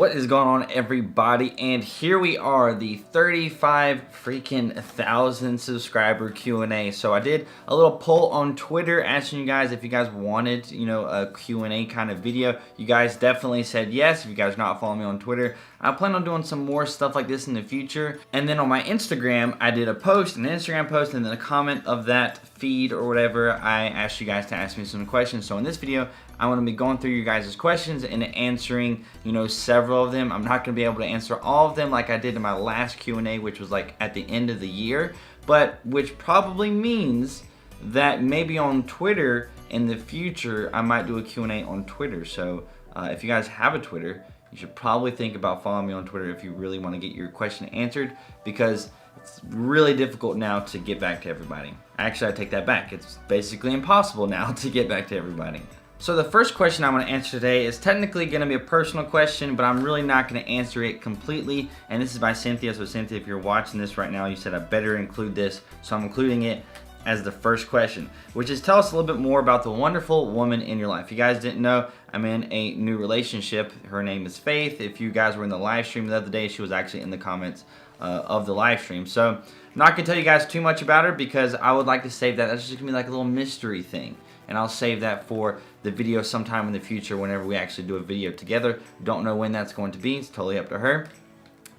What is going on, everybody? And here we are, the 35,000 subscriber Q&A. So I did a little poll on Twitter asking you guys if you guys wanted, a Q&A kind of video. You guys definitely said yes. If you guys are not following me on Twitter, I plan on doing some more stuff like this in the future. And then on my Instagram, I did a post, an Instagram post, and then a comment of that feed or whatever. I asked you guys to ask me some questions. So in this video, I'm going to be going through you guys' questions and answering, several of them. I'm not going to be able to answer all of them like I did in my last Q&A, which was like at the end of the year, but which probably means that maybe on Twitter in the future, I might do a Q&A on Twitter. So if you guys have a Twitter, you should probably think about following me on Twitter if you really want to get your question answered, because it's really difficult now to get back to everybody. Actually, I take that back. It's basically impossible now to get back to everybody. So the first question I'm going to answer today is technically going to be a personal question, but I'm really not going to answer it completely. And this is by Cynthia. So Cynthia, if you're watching this right now, you said I better include this. So I'm including it as the first question, which is tell us a little bit more about the wonderful woman in your life. If you guys didn't know, I'm in a new relationship. Her name is Faith. If you guys were in the live stream the other day, she was actually in the comments of the live stream. So I'm not going to tell you guys too much about her because I would like to save that. That's just going to be like a little mystery thing. And I'll save that for the video sometime in the future whenever we actually do a video together. Don't know when that's going to be. It's totally up to her.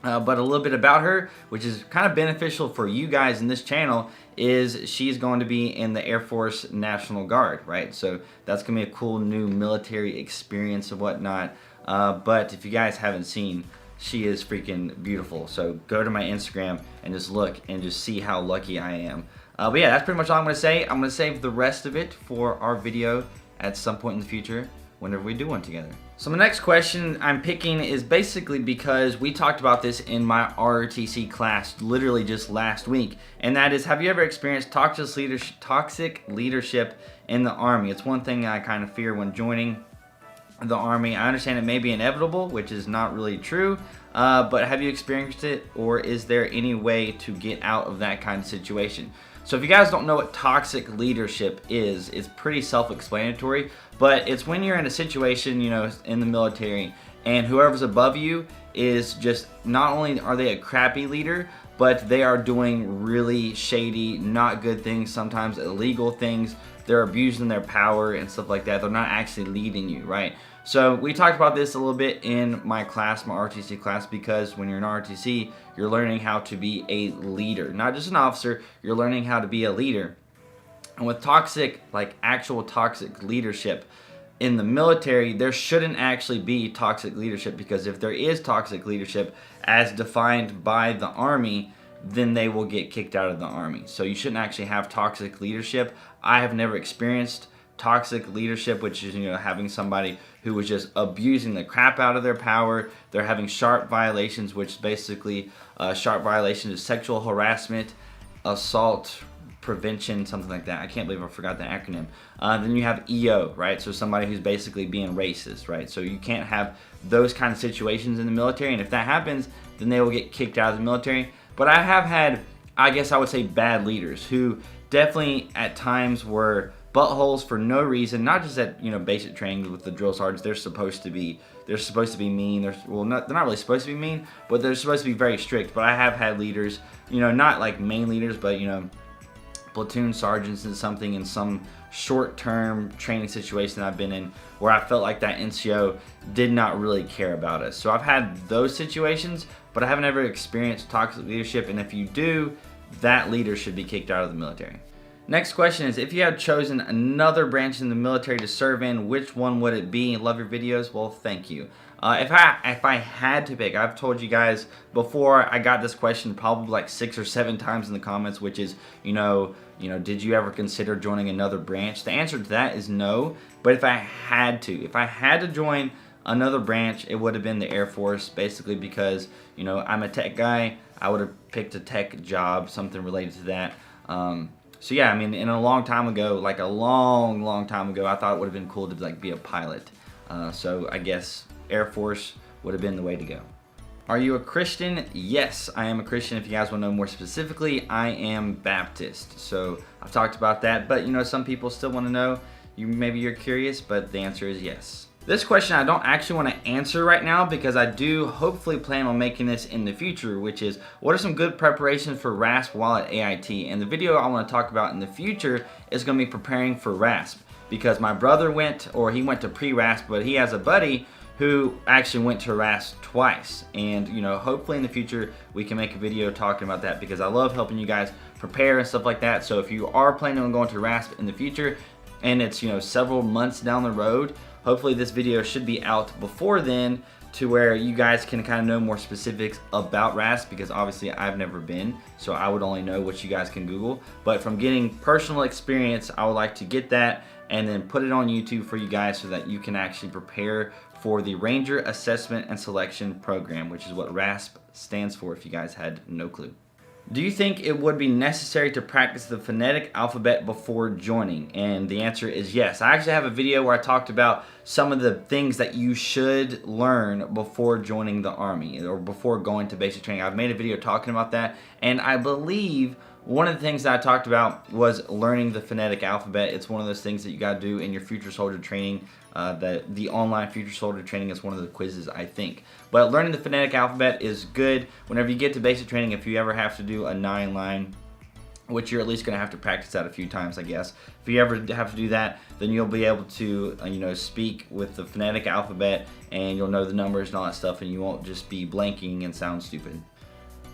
But a little bit about her, which is kind of beneficial for you guys in this channel, is she's going to be in the Air Force National Guard, right? So that's going to be a cool new military experience and whatnot. But if you guys haven't seen, she is freaking beautiful. So go to my Instagram and just look and just see how lucky I am. But yeah, that's pretty much all I'm going to say. I'm going to save the rest of it for our video at some point in the future whenever we do one together. So the next question I'm picking is basically because we talked about this in my ROTC class literally just last week. And that is, have you ever experienced toxic leadership in the Army? It's one thing I kind of fear when joining the Army. I understand it may be inevitable, which is not really true, but have you experienced it, or is there any way to get out of that kind of situation? So if you guys don't know what toxic leadership is, it's pretty self-explanatory, but it's when you're in a situation, in the military, and whoever's above you is just, not only are they a crappy leader, but they are doing really shady, not good things, sometimes illegal things. They're abusing their power and stuff like that. They're not actually leading you, right? So we talked about this a little bit in my class, my RTC class, because when you're in RTC, you're learning how to be a leader. Not just an officer, you're learning how to be a leader. And with toxic, like actual toxic leadership in the military, there shouldn't actually be toxic leadership, because if there is toxic leadership as defined by the Army, then they will get kicked out of the Army. So you shouldn't actually have toxic leadership. I have never experienced toxic leadership, which is having somebody who was just abusing the crap out of their power. They're having SHARP violations, which basically SHARP violation is sexual harassment, assault prevention, something like that. I can't believe I forgot the acronym. Then you have EO, right? So somebody who's basically being racist, right? So you can't have those kind of situations in the military, and if that happens, then they will get kicked out of the military. But I have had, I guess I would say, bad leaders who definitely at times were buttholes for no reason. Not just at basic training with the drill sergeants. They're supposed to be mean. They're not really supposed to be mean, but they're supposed to be very strict. But I have had leaders, not like main leaders, but platoon sergeants and something in some short-term training situation I've been in where I felt like that NCO did not really care about us. So I've had those situations, but I haven't ever experienced toxic leadership, and if you do, that leader should be kicked out of the military. Next question is, if you had chosen another branch in the military to serve in, which one would it be? Love your videos. Well, thank you. If I had to pick, I've told you guys before, I got this question probably like 6 or 7 times in the comments, which is, did you ever consider joining another branch? The answer to that is no. But if I had to join another branch, it would have been the Air Force, basically because, I'm a tech guy. I would have picked a tech job, something related to that. So yeah, I mean, in a long time ago, like a long time ago, I thought it would have been cool to be a pilot. So I guess Air Force would have been the way to go. Are you a Christian? Yes, I am a Christian. If you guys want to know more specifically, I am Baptist. So I've talked about that, but some people still want to know. Maybe you're curious, but the answer is yes. This question I don't actually want to answer right now because I do hopefully plan on making this in the future, which is what are some good preparations for RASP while at AIT? And the video I want to talk about in the future is going to be preparing for RASP, because my brother he went to pre-RASP, but he has a buddy who actually went to RASP twice. And hopefully in the future we can make a video talking about that, because I love helping you guys prepare and stuff like that. So if you are planning on going to RASP in the future and it's several months down the road, hopefully this video should be out before then, to where you guys can kind of know more specifics about RASP, because obviously I've never been, so I would only know what you guys can Google. But from getting personal experience, I would like to get that and then put it on YouTube for you guys so that you can actually prepare for the Ranger Assessment and Selection Program, which is what RASP stands for if you guys had no clue. Do you think it would be necessary to practice the phonetic alphabet before joining? And the answer is yes. I actually have a video where I talked about some of the things that you should learn before joining the Army or before going to basic training. I've made a video talking about that, and I believe one of the things that I talked about was learning the phonetic alphabet. It's one of those things that you got to do in your future soldier training. The online future soldier training is one of the quizzes, I think. But learning the phonetic alphabet is good whenever you get to basic training. If you ever have to do a 9-line, which you're at least going to have to practice that a few times, I guess. If you ever have to do that, then you'll be able to speak with the phonetic alphabet, and you'll know the numbers and all that stuff, and you won't just be blanking and sound stupid.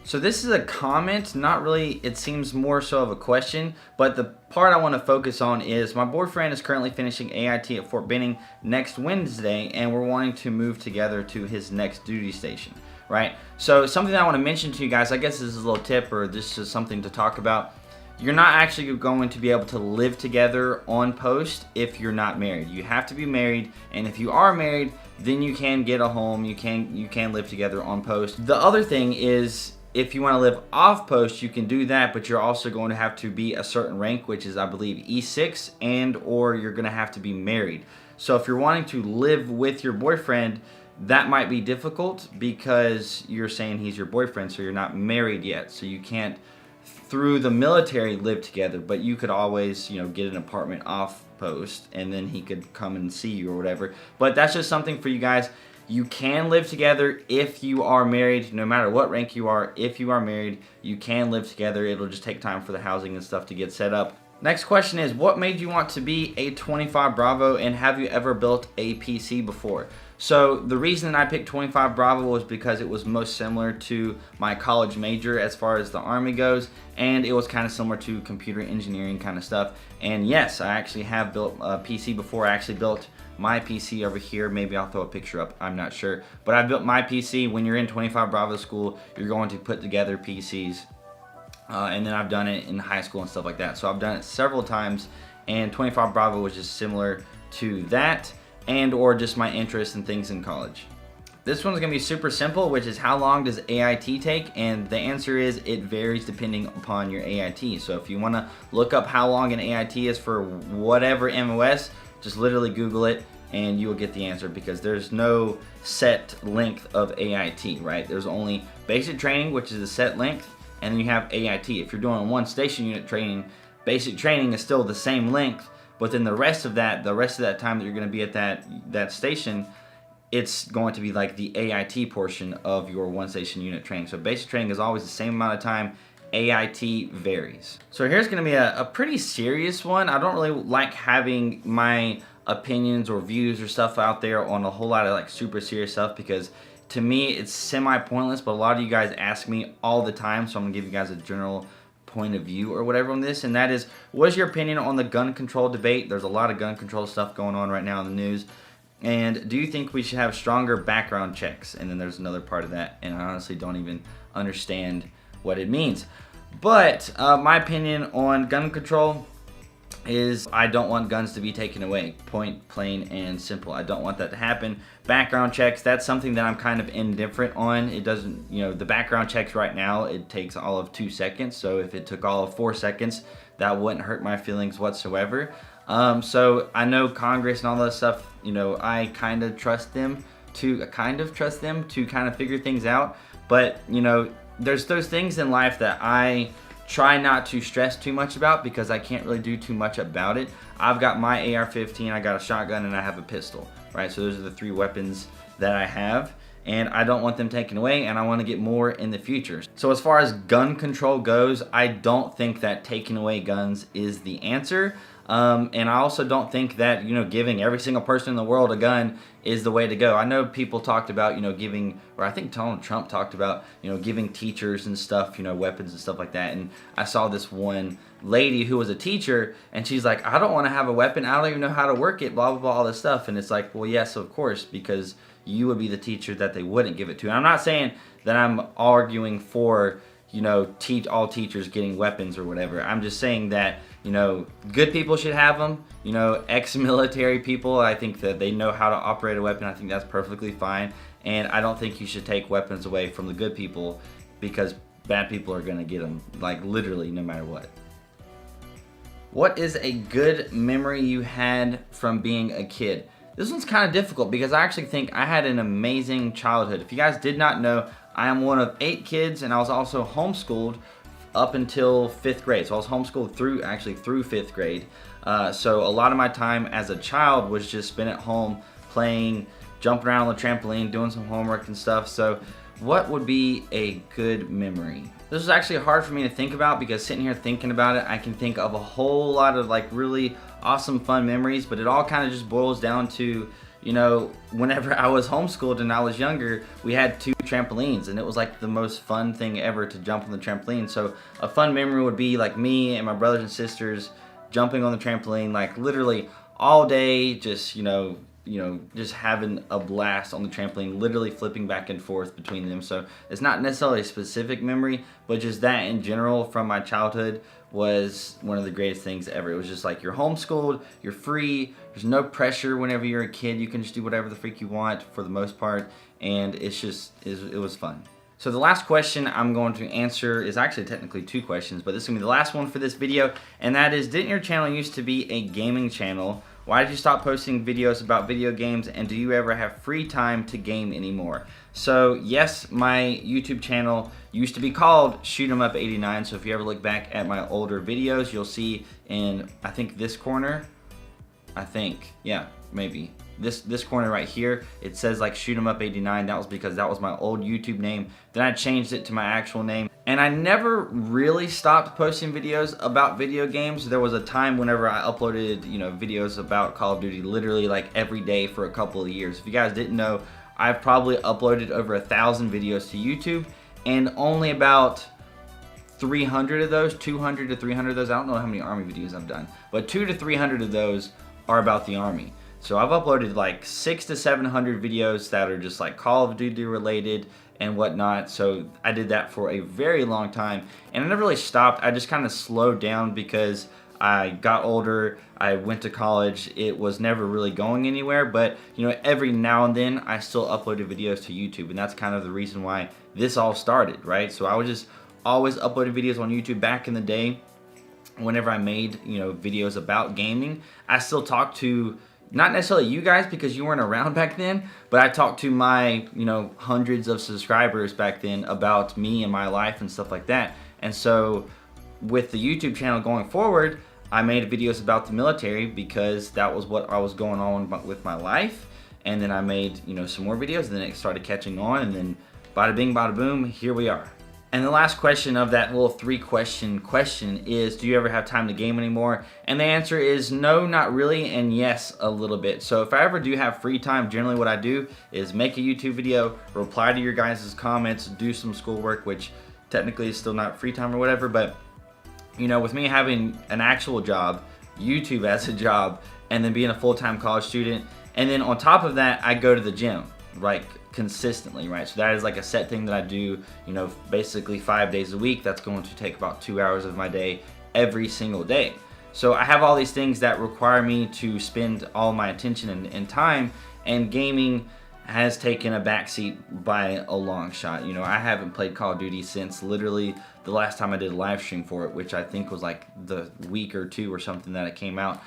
So this is a comment, not really, it seems more so of a question, but the part I want to focus on is my boyfriend is currently finishing AIT at Fort Benning next Wednesday, and we're wanting to move together to his next duty station, right? So something that I want to mention to you guys, I guess this is a little tip, or this is something to talk about. You're not actually going to be able to live together on post if you're not married. You have to be married, and if you are married, then you can get a home, you can live together on post. The other thing is, if you want to live off post, you can do that, but you're also going to have to be a certain rank, which is I believe E6, and or you're going to have to be married. So if you're wanting to live with your boyfriend, that might be difficult because you're saying he's your boyfriend, so you're not married yet. So you can't, through the military, live together, but you could always, get an apartment off post, and then he could come and see you or whatever. But that's just something for you guys. You can live together if you are married, no matter what rank you are. If you are married, you can live together. It'll just take time for the housing and stuff to get set up. Next question is, what made you want to be a 25 Bravo, and have you ever built a PC before? So the reason I picked 25 Bravo was because it was most similar to my college major as far as the Army goes, and it was kind of similar to computer engineering kind of stuff. And yes, I actually have built a PC before. I actually built my PC over here. Maybe I'll throw a picture up, I'm not sure. But I built my PC. When you're in 25 Bravo school, you're going to put together PCs. And then I've done it in high school and stuff like that. So I've done it several times, and 25 Bravo was just similar to that, and or just my interest in things in college. This one's gonna be super simple, which is how long does AIT take? And the answer is it varies depending upon your AIT. So if you wanna look up how long an AIT is for whatever MOS, just literally Google it and you will get the answer, because there's no set length of AIT, right? There's only basic training, which is a set length, and then you have AIT. If you're doing one station unit training, basic training is still the same length, but then the rest of that time that you're gonna be at that station, it's going to be like the AIT portion of your one station unit training. So basic training is always the same amount of time. AIT varies. So here's gonna be a pretty serious one. I don't really like having my opinions or views or stuff out there on a whole lot of like super serious stuff, because to me it's semi-pointless, but a lot of you guys ask me all the time, so I'm gonna give you guys a general point of view or whatever on this, and that is, what is your opinion on the gun control debate? There's a lot of gun control stuff going on right now in the news. And do you think we should have stronger background checks? And then there's another part of that, and I honestly don't even understand what it means. But my opinion on gun control is I don't want guns to be taken away. Point, plain, and simple. I don't want that to happen. Background checks, that's something that I'm kind of indifferent on. It doesn't, the background checks right now, it takes all of 2 seconds. So if it took all of 4 seconds, that wouldn't hurt my feelings whatsoever. So I know Congress and all that stuff, I kind of trust them to kind of figure things out. But, there's those things in life that I try not to stress too much about because I can't really do too much about it. I've got my AR-15, I got a shotgun, and I have a pistol, right? So those are the 3 weapons that I have, and I don't want them taken away, and I want to get more in the future. So as far as gun control goes, I don't think that taking away guns is the answer. And I also don't think that, giving every single person in the world a gun is the way to go. I know people talked about, giving, or I think Donald Trump talked about, giving teachers and stuff, weapons and stuff like that. And I saw this one lady who was a teacher, and she's like, I don't want to have a weapon. I don't even know how to work it, blah, blah, blah, all this stuff. And it's like, well, yes, of course, because you would be the teacher that they wouldn't give it to. And I'm not saying that I'm arguing for, all teachers getting weapons or whatever. I'm just saying that, good people should have them. Ex-military people, I think that they know how to operate a weapon. I think that's perfectly fine. And I don't think you should take weapons away from the good people because bad people are going to get them, like literally no matter what. What is a good memory you had from being a kid? This one's kind of difficult because I actually think I had an amazing childhood. If you guys did not know, I am one of 8 kids, and I was also homeschooled up until 5th grade. So I was homeschooled through 5th grade. So a lot of my time as a child was just spent at home playing, jumping around on the trampoline, doing some homework and stuff. So what would be a good memory? This is actually hard for me to think about because sitting here thinking about it, I can think of a whole lot of like really awesome fun memories, but it all kind of just boils down to, whenever I was homeschooled and I was younger, we had 2 trampolines, and it was like the most fun thing ever to jump on the trampoline. So a fun memory would be like me and my brothers and sisters jumping on the trampoline like literally all day, just just having a blast on the trampoline, literally flipping back and forth between them. So it's not necessarily a specific memory, but just that in general from my childhood was one of the greatest things ever. It was just like you're homeschooled, you're free, there's no pressure whenever you're a kid. You can just do whatever the freak you want for the most part, and it was fun. So the last question I'm going to answer is actually technically 2 questions, but this is going to be the last one for this video, and that is, didn't your channel used to be a gaming channel? Why did you stop posting videos about video games, and do you ever have free time to game anymore? So yes, my YouTube channel used to be called Shoot 'em Up 89, so if you ever look back at my older videos, you'll see in, I think this corner, maybe. This corner right here, it says like Shoot 'em Up 89. That was because that was my old YouTube name. Then I changed it to my actual name. And I never really stopped posting videos about video games. There was a time whenever I uploaded, videos about Call of Duty literally like every day for a couple of years. If you guys didn't know, I've probably uploaded over 1,000 videos to YouTube, and only about 300 of those, 200 to 300 of those, I don't know how many Army videos I've done, but 200 to 300 of those are about the Army. So I've uploaded like 600 to 700 videos that are just like Call of Duty related and whatnot. So I did that for a very long time, and I never really stopped. I just kind of slowed down because I got older, I went to college, it was never really going anywhere, but every now and then I still uploaded videos to YouTube, and that's kind of the reason why this all started, right? So I was just always uploading videos on YouTube back in the day. Whenever I made, videos about gaming, I still talked to, not necessarily you guys because you weren't around back then, but I talked to my, hundreds of subscribers back then about me and my life and stuff like that. And so with the YouTube channel going forward, I made videos about the military because that was what I was going on with my life. And then I made, some more videos, and then it started catching on, and then bada bing, bada boom, here we are. And the last question of that little 3-question is, do you ever have time to game anymore? And the answer is no, not really, and yes, a little bit. So if I ever do have free time, generally what I do is make a YouTube video, reply to your guys' comments, do some schoolwork, which technically is still not free time or whatever, but with me having an actual job, YouTube as a job, and then being a full-time college student, and then on top of that, I go to the gym, right, consistently, right? So that is like a set thing that I do, basically 5 days a week. That's going to take about 2 hours of my day every single day. So I have all these things that require me to spend all my attention and time, and gaming has taken a backseat by a long shot. I haven't played Call of Duty since literally the last time I did a live stream for it, which I think was like the week or 2 or something that it came out.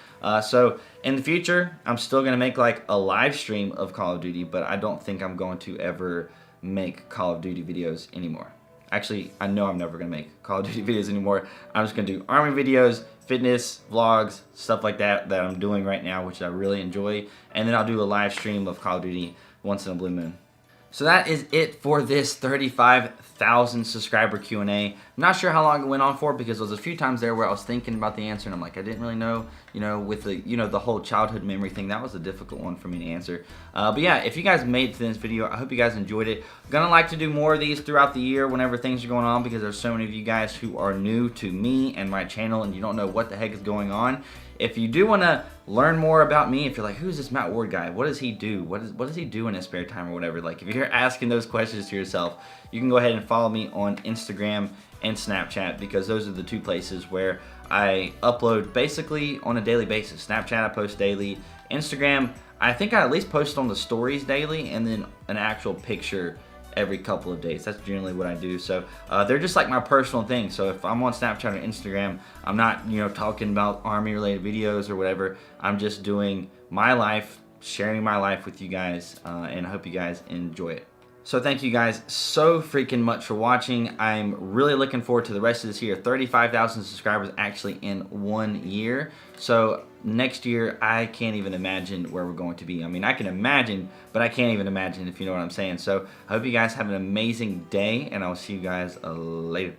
So in the future, I'm still gonna make like a live stream of Call of Duty, but I don't think I'm going to ever make Call of Duty videos anymore. Actually, I know I'm never gonna make Call of Duty videos anymore. I'm just gonna do Army videos, fitness, vlogs, stuff like that I'm doing right now, which I really enjoy. And then I'll do a live stream of Call of Duty once in a blue moon. So that is it for this 35,000 subscriber Q&A. I'm not sure how long it went on for, because there was a few times there where I was thinking about the answer and I'm like, I didn't really know, with the, the whole childhood memory thing. That was a difficult one for me to answer. But yeah, if you guys made it to this video, I hope you guys enjoyed it. I'm gonna like to do more of these throughout the year whenever things are going on, because there's so many of you guys who are new to me and my channel and you don't know what the heck is going on. If you do want to learn more about me, if you're like, who's this Matt Ward guy? What does he do? What does he do in his spare time or whatever? Like, if you're asking those questions to yourself, you can go ahead and follow me on Instagram and Snapchat, because those are the two places where I upload basically on a daily basis. Snapchat, I post daily. Instagram, I think I at least post on the stories daily, and then an actual picture every couple of days. That's generally what I do. So they're just like my personal thing. So if I'm on Snapchat or Instagram, I'm not talking about Army related videos or whatever. I'm just doing my life, sharing my life with you guys, and I hope you guys enjoy it. So thank you guys so freaking much for watching. I'm really looking forward to the rest of this year. 35,000 subscribers actually in 1 year. So next year, I can't even imagine where we're going to be. I mean, I can imagine, but I can't even imagine, if you know what I'm saying. So I hope you guys have an amazing day, and I'll see you guys later.